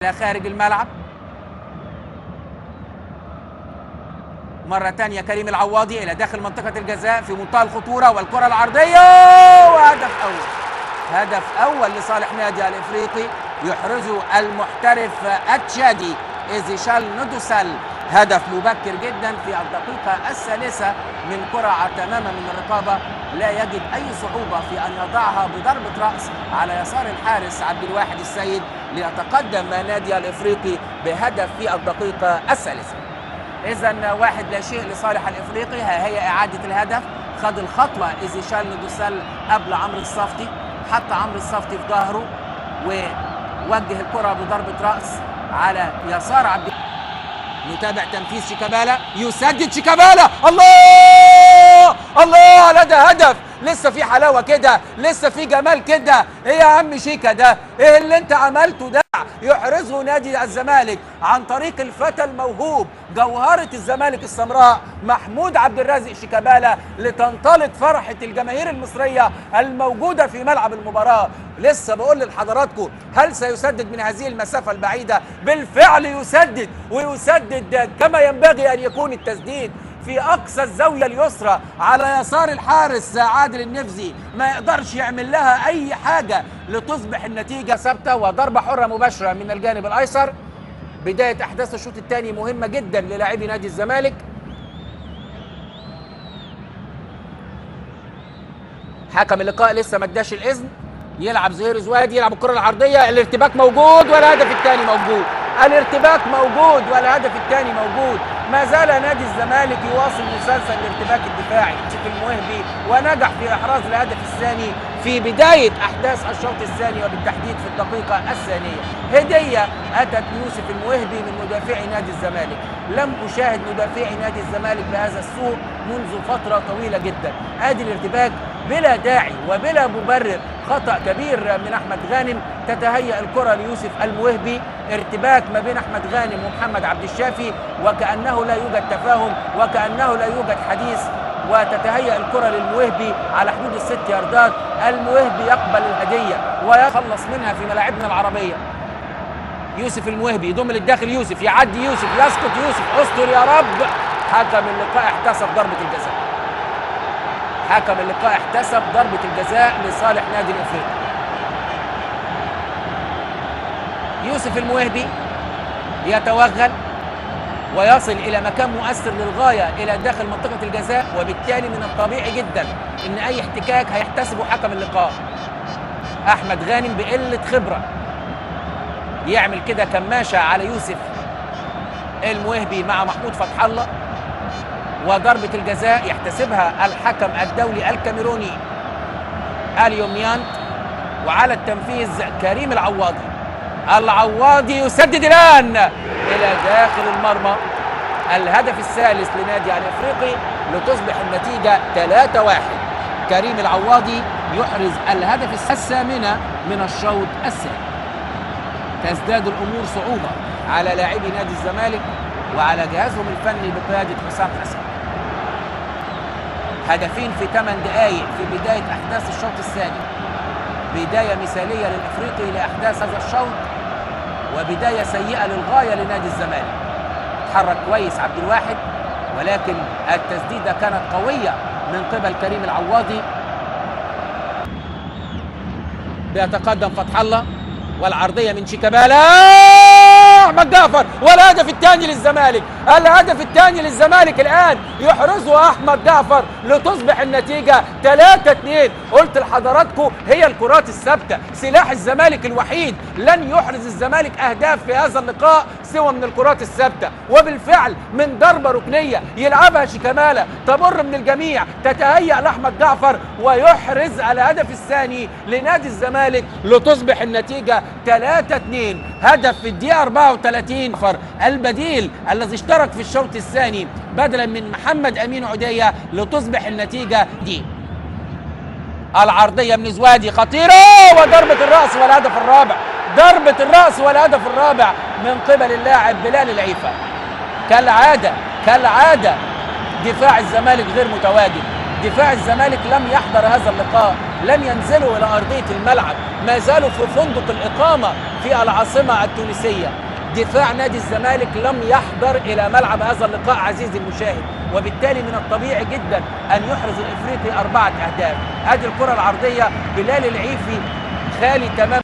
إلى خارج الملعب. مرة تانية كريم العواضي إلى داخل منطقة الجزاء في منتهى الخطورة، والكرة العرضية وهدف أول. هدف أول لصالح نادي الإفريقي يحرزه المحترف التشادي إيزيشال ندوسال. هدف مبكر جدا في الدقيقة الثالثة من كرة تماما من الرقابة، لا يجد أي صعوبة في أن يضعها بضربة رأس على يسار الحارس عبد الواحد السيد ليتقدم نادي الإفريقي بهدف في الدقيقة الثالثة. إذن 1-0 لصالح الإفريقي. ها هي إعادة الهدف. خد الخطوة إيزيشال ندوسال قبل عمرو الصفتي، حط عمرو الصفتي في ظهره ووجه الكرة بضربة رأس على يسار عبد. نتابع تنفيذ شيكابالا، يسدد شيكابالا، الله الله على ده هدف. لسه في حلاوه كده، لسه في جمال كده. ايه يا عم شيكا ده؟ ايه اللي انت عملته ده؟ يحرزه نادي الزمالك عن طريق الفتى الموهوب جوهرة الزمالك السمراء محمود عبد الرازق شيكابالا، لتنطلق فرحة الجماهير المصرية الموجودة في ملعب المباراة. لسه بقول لحضراتكم، هل سيسدد من هذه المسافة البعيدة؟ بالفعل يسدد، ويسدد كما ينبغي أن يكون التسديد في أقصى الزاوية اليسرى على يسار الحارس عادل النفزي، ما يقدرش يعمل لها أي حاجة لتصبح النتيجة ثابتة. وضربة حرة مباشرة من الجانب الأيسر. بداية أحداث الشوط الثاني مهمة جدا للاعبي نادي الزمالك. حكم اللقاء لسه ما اداش الإذن. يلعب زهير زوادي، يلعب الكرة العرضية، الارتباك موجود والهدف الثاني موجود. الارتباك موجود والهدف الثاني موجود. ما زال نادي الزمالك يواصل مسلسل الارتباك الدفاعي في الموهبي، ونجح في إحراز الهدف الثاني في بداية أحداث الشوط الثاني، وبالتحديد في الدقيقة الثانية. هدية أتت يوسف الموهبي من مدافعي نادي الزمالك. لم أشاهد مدافعي نادي الزمالك بهذا السوء منذ فترة طويلة جدا. آدي الارتباك بلا داعي وبلا مبرر، خطأ كبير من أحمد غانم. تتهيأ الكرة ليوسف الموهبي، ارتباك ما بين أحمد غانم ومحمد عبد الشافي، وكأنه لا يوجد تفاهم وكأنه لا يوجد حديث. وتتهيأ الكرة للموهبي على حدود ال6 ياردات. الموهبي يقبل الهدية ويخلص منها في ملاعبنا العربية. يوسف الموهبي يضم للداخل، يوسف يعدي، يوسف يسقط، يوسف استر يا رب. حكم اللقاء احتسب ضربة الجزاء. حكم اللقاء احتسب ضربة الجزاء لصالح نادي الإفريقي. يوسف الموهبي يتوغل ويصل إلى مكان مؤثر للغاية إلى داخل منطقة الجزاء، وبالتالي من الطبيعي جدا إن أي احتكاك هيحتسبه حكم اللقاء. أحمد غانم بقلة خبرة يعمل كده كماشة على يوسف الموهبي مع محمود فتح الله، وضربة الجزاء يحتسبها الحكم الدولي الكاميروني اليو ميانت. وعلى التنفيذ كريم العواضي. العواضي يسدد الآن إلى داخل المرمى. الهدف الثالث لنادي الإفريقي لتصبح النتيجة 3-1. كريم العواضي يحرز الهدف الثامن من الشوط الثاني. تزداد الأمور صعوبة على لاعبي نادي الزمالك وعلى جهازهم الفني بقيادة حسام حسن. هدفين في 8 دقائق في بداية أحداث الشوط الثاني. بداية مثالية للإفريقي لأحداث هذا الشوط، وبداية سيئة للغاية لنادي الزمالك. تحرك كويس عبد الواحد، ولكن التسديدة كانت قوية من قبل كريم العواضي. بيتقدم فتح الله، والعرضية من شيكابالا، أحمد جعفر، والهدف الثاني للزمالك. الهدف الثاني للزمالك الآن يحرزه أحمد جعفر لتصبح النتيجة 3-2. قلت لحضراتكم هي الكرات الثابتة سلاح الزمالك الوحيد. لن يحرز الزمالك أهداف في هذا اللقاء سوى من الكرات الثابتة، وبالفعل من ضربة ركنية يلعبها شيكابالا تمر من الجميع، تتهيأ لأحمد جعفر ويحرز الهدف الثاني لنادي الزمالك لتصبح النتيجة 3-2. هدف في الدقيقة 34 البديل الذي اشترك في الشوط الثاني بدلا من محمد أمين عدية لتصبح النتيجة دي. العرضية من زوادي خطيرة، وضربة الرأس والهدف الرابع. ضربة الرأس والهدف الرابع من قبل اللاعب بلال العيفة. كالعادة دفاع الزمالك غير متواجد. دفاع الزمالك لم يحضر هذا اللقاء. لن ينزلوا إلى أرضية الملعب، ما زالوا في فندق الإقامة في العاصمة التونسية. دفاع نادي الزمالك لم يحضر إلى ملعب هذا اللقاء عزيزي المشاهد، وبالتالي من الطبيعي جدا أن يحرز الإفريقي 4 أهداف. هذه الكرة العرضية بلال العيفي خالي تماما